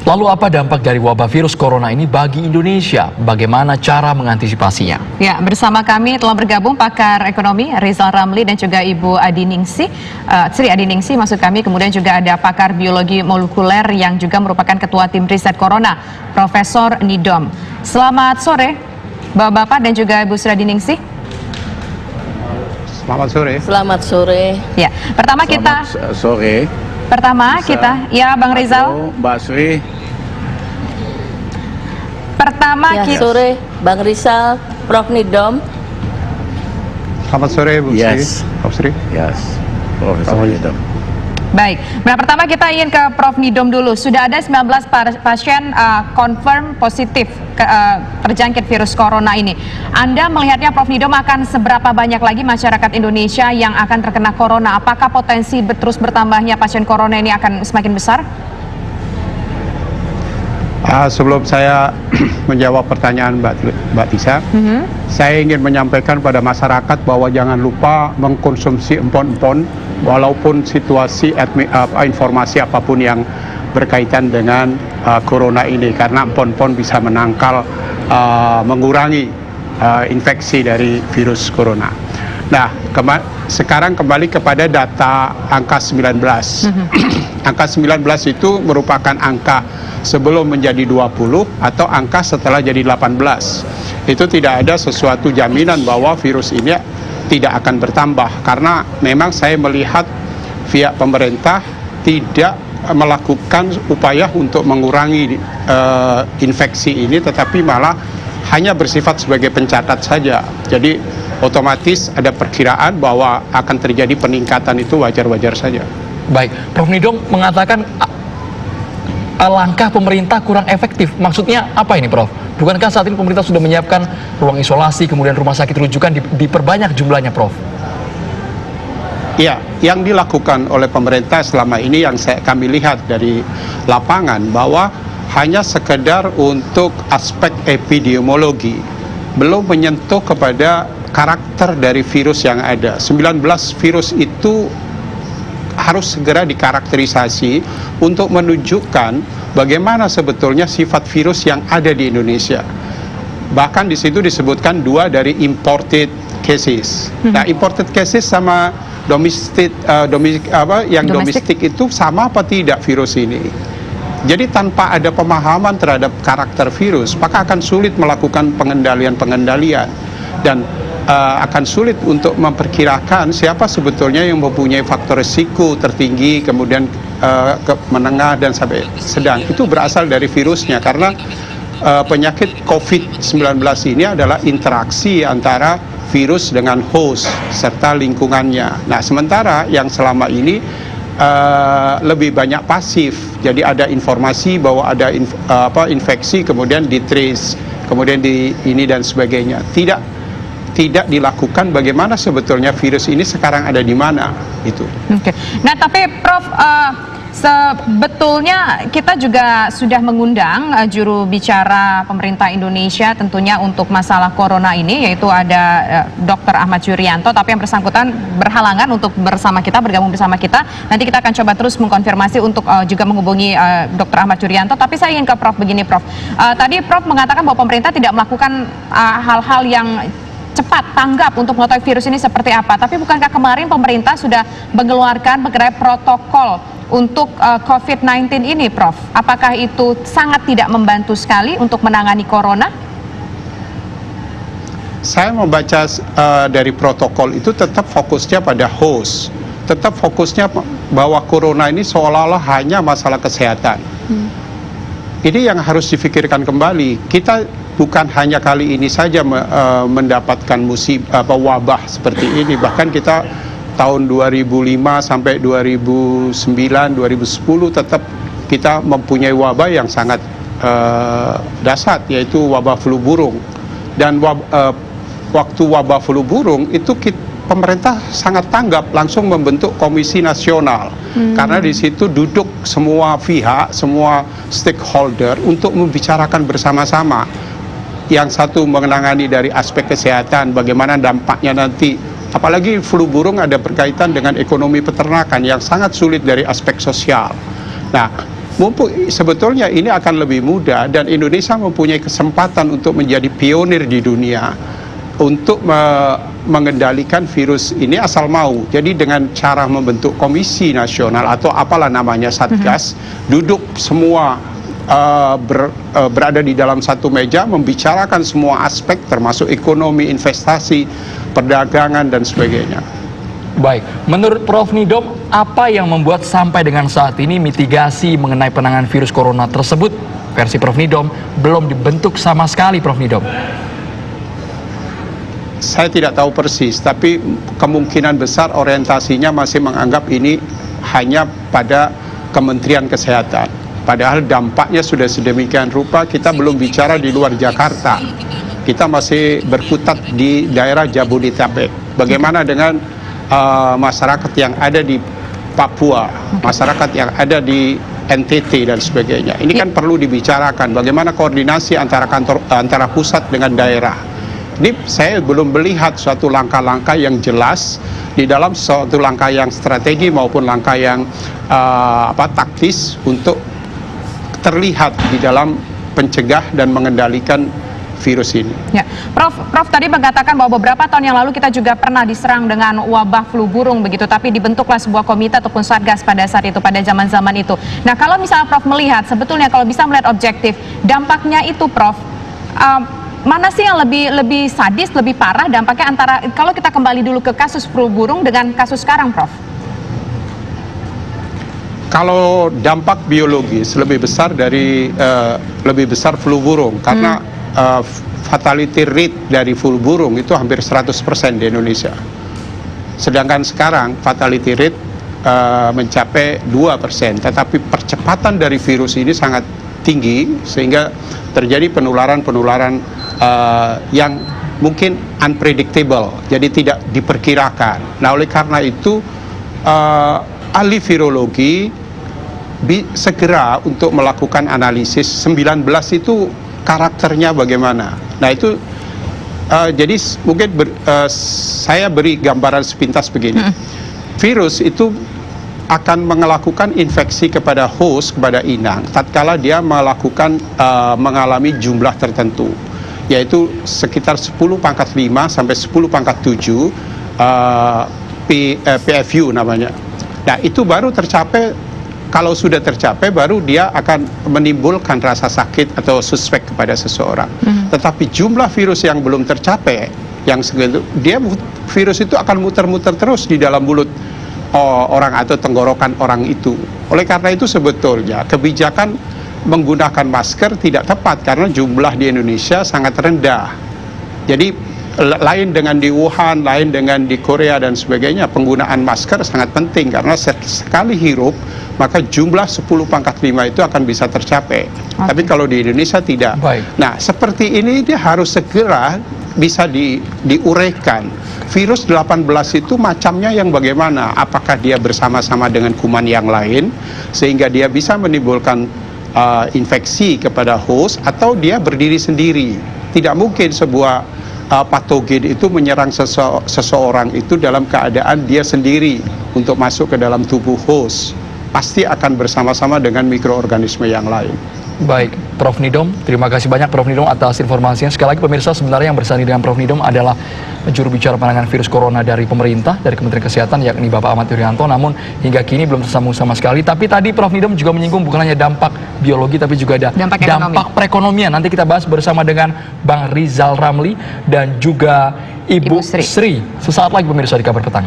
Lalu apa dampak dari wabah virus corona ini bagi Indonesia? Bagaimana cara mengantisipasinya? Ya, bersama kami telah bergabung pakar ekonomi Rizal Ramli dan juga Ibu Adi Ningsih, Sri Adi Ningsih maksud kami. Kemudian juga ada pakar biologi molekuler yang juga merupakan ketua tim riset corona, Profesor Nidom. Selamat sore, Bapak-bapak dan juga Ibu Sri Adi Ningsih. Selamat sore. Selamat sore. Ya, Sore. Pertama kita, ya Bang Rizal. Mbak Sri. Pertama Ya, kita. sore Bang Rizal, Prof Nidom. Selamat sore Bu Yes. Sri. Prof Sri. Yes, Profesor Nidom. Baik, nah pertama kita ingin ke Prof Nidom dulu. Sudah ada 19 pasien confirm positif terjangkit virus corona ini. Anda melihatnya Prof Nidom akan seberapa banyak lagi masyarakat Indonesia yang akan terkena corona? Apakah potensi terus bertambahnya pasien corona ini akan semakin besar? Sebelum saya menjawab pertanyaan Mbak Tisa, saya ingin menyampaikan pada masyarakat bahwa jangan lupa mengkonsumsi empon-empon walaupun situasi informasi apapun yang berkaitan dengan corona ini, karena empon-empon bisa menangkal, mengurangi infeksi dari virus corona. Nah, sekarang kembali kepada data angka 19. Angka 19 itu merupakan angka sebelum menjadi 20 atau angka setelah jadi 18. Itu tidak ada sesuatu jaminan bahwa virus ini tidak akan bertambah, karena memang saya melihat pihak pemerintah tidak melakukan upaya untuk mengurangi infeksi ini, tetapi malah hanya bersifat sebagai pencatat saja. Jadi otomatis ada perkiraan bahwa akan terjadi peningkatan, itu wajar-wajar saja. Baik, Prof Nidom mengatakan langkah pemerintah kurang efektif. Maksudnya apa ini, Prof? Bukankah saat ini pemerintah sudah menyiapkan ruang isolasi, kemudian rumah sakit rujukan diperbanyak jumlahnya, Prof? Ya, yang dilakukan oleh pemerintah selama ini yang kami lihat dari lapangan bahwa hanya sekedar untuk aspek epidemiologi, belum menyentuh kepada karakter dari virus yang ada. 19 virus itu harus segera dikarakterisasi untuk menunjukkan bagaimana sebetulnya sifat virus yang ada di Indonesia. Bahkan di situ disebutkan 2 dari imported cases. Nah, imported cases sama domestic itu sama apa tidak virus ini? Jadi tanpa ada pemahaman terhadap karakter virus, maka akan sulit melakukan pengendalian dan akan sulit untuk memperkirakan siapa sebetulnya yang mempunyai faktor risiko tertinggi, kemudian menengah dan sampai sedang. Itu berasal dari virusnya, karena penyakit COVID-19 ini adalah interaksi antara virus dengan host serta lingkungannya. Nah, sementara yang selama ini lebih banyak pasif. Jadi ada informasi bahwa ada infeksi, kemudian di-trace, kemudian ini dan sebagainya. Tidak dilakukan bagaimana sebetulnya virus ini sekarang ada di mana itu. Oke. Nah, tapi Prof, sebetulnya kita juga sudah mengundang juru bicara pemerintah Indonesia tentunya untuk masalah corona ini, yaitu ada Dr. Ahmad Yuryanto, tapi yang bersangkutan berhalangan untuk bergabung bersama kita. Nanti kita akan coba terus mengkonfirmasi untuk juga menghubungi Dr. Ahmad Yuryanto. Tapi saya ingin ke Prof begini, Prof. Tadi Prof mengatakan bahwa pemerintah tidak melakukan hal-hal yang cepat tanggap untuk mengetahui virus ini seperti apa. Tapi bukankah kemarin pemerintah sudah mengeluarkan mengenai protokol untuk COVID-19 ini, Prof? Apakah itu sangat tidak membantu sekali untuk menangani corona? Saya membaca dari protokol itu tetap fokusnya pada host, tetap fokusnya bahwa corona ini seolah-olah hanya masalah kesehatan. Ini yang harus difikirkan kembali. Kita bukan hanya kali ini saja mendapatkan wabah seperti ini. Bahkan kita tahun 2005 sampai 2009, 2010 tetap kita mempunyai wabah yang sangat dahsyat, yaitu wabah flu burung. Dan waktu wabah flu burung itu pemerintah sangat tanggap, langsung membentuk komisi nasional. Karena di situ duduk semua pihak, semua stakeholder untuk membicarakan bersama-sama. Yang satu menangani dari aspek kesehatan, bagaimana dampaknya nanti. Apalagi flu burung ada berkaitan dengan ekonomi peternakan yang sangat sulit dari aspek sosial. Nah, sebetulnya ini akan lebih mudah dan Indonesia mempunyai kesempatan untuk menjadi pionir di dunia untuk mengendalikan virus ini asal mau. Jadi dengan cara membentuk komisi nasional atau apalah namanya satgas, duduk semua berada di dalam satu meja membicarakan semua aspek termasuk ekonomi, investasi, perdagangan dan sebagainya. Baik, menurut Prof Nidom, apa yang membuat sampai dengan saat ini mitigasi mengenai penanganan virus corona tersebut versi Prof Nidom belum dibentuk sama sekali, Prof Nidom? Saya tidak tahu persis, tapi kemungkinan besar orientasinya masih menganggap ini hanya pada Kementerian Kesehatan. Padahal dampaknya sudah sedemikian rupa, kita belum bicara di luar Jakarta. Kita masih berkutat di daerah Jabodetabek. Bagaimana dengan masyarakat yang ada di Papua, masyarakat yang ada di NTT dan sebagainya. Ini kan perlu dibicarakan bagaimana koordinasi antara pusat dengan daerah. Ini saya belum melihat suatu langkah-langkah yang jelas di dalam suatu langkah yang strategi maupun langkah yang taktis untuk terlihat di dalam pencegah dan mengendalikan virus ini. Ya, Prof tadi mengatakan bahwa beberapa tahun yang lalu kita juga pernah diserang dengan wabah flu burung begitu, tapi dibentuklah sebuah komite ataupun satgas pada saat itu, pada zaman-zaman itu. Nah, kalau misalnya Prof melihat, sebetulnya kalau bisa melihat objektif, dampaknya itu Prof, mana sih yang lebih sadis, lebih parah dampaknya antara, kalau kita kembali dulu ke kasus flu burung dengan kasus sekarang, Prof? Kalau dampak biologis lebih besar lebih besar flu burung karena fatality rate dari flu burung itu hampir 100% di Indonesia. Sedangkan sekarang fatality rate mencapai 2%, tetapi percepatan dari virus ini sangat tinggi sehingga terjadi penularan-penularan yang mungkin unpredictable, jadi tidak diperkirakan. Nah, oleh karena itu ahli virologi segera untuk melakukan analisis 19 itu karakternya bagaimana. Nah, itu jadi mungkin saya beri gambaran sepintas begini. Virus itu akan melakukan infeksi kepada host, kepada inang tatkala dia mengalami jumlah tertentu, yaitu sekitar 10 pangkat 5 sampai 10 pangkat 7 PFU namanya. Nah, itu baru tercapai. Kalau sudah tercapai, baru dia akan menimbulkan rasa sakit atau suspek kepada seseorang. Tetapi jumlah virus yang belum tercapai, yang segitu, virus itu akan muter-muter terus di dalam mulut orang atau tenggorokan orang itu. Oleh karena itu sebetulnya kebijakan menggunakan masker tidak tepat karena jumlah di Indonesia sangat rendah. Jadi lain dengan di Wuhan, lain dengan di Korea dan sebagainya, penggunaan masker sangat penting karena sekali hirup maka jumlah 10 pangkat 5 itu akan bisa tercapai. Tapi kalau di Indonesia tidak. Nah, seperti ini dia harus segera bisa diuraikan. Virus 18 itu macamnya yang bagaimana? Apakah dia bersama-sama dengan kuman yang lain sehingga dia bisa menimbulkan infeksi kepada host, atau dia berdiri sendiri? Tidak mungkin sebuah patogen itu menyerang seseorang itu dalam keadaan dia sendiri untuk masuk ke dalam tubuh host. Pasti akan bersama-sama dengan mikroorganisme yang lain. Baik, Prof Nidom, terima kasih banyak Prof Nidom atas informasinya. Sekali lagi pemirsa, sebenarnya yang bersanding dengan Prof Nidom adalah juru bicara penanganan virus corona dari pemerintah, dari Kementerian Kesehatan, yakni Bapak Ahmad Yuryanto. Namun hingga kini belum tersambung sama sekali. Tapi tadi Prof Nidom juga menyinggung bukan hanya dampak biologi, tapi juga ada dampak perekonomian. Nanti kita bahas bersama dengan Bang Rizal Ramli dan juga Ibu Sri. Sesaat lagi pemirsa di Kabar Petang.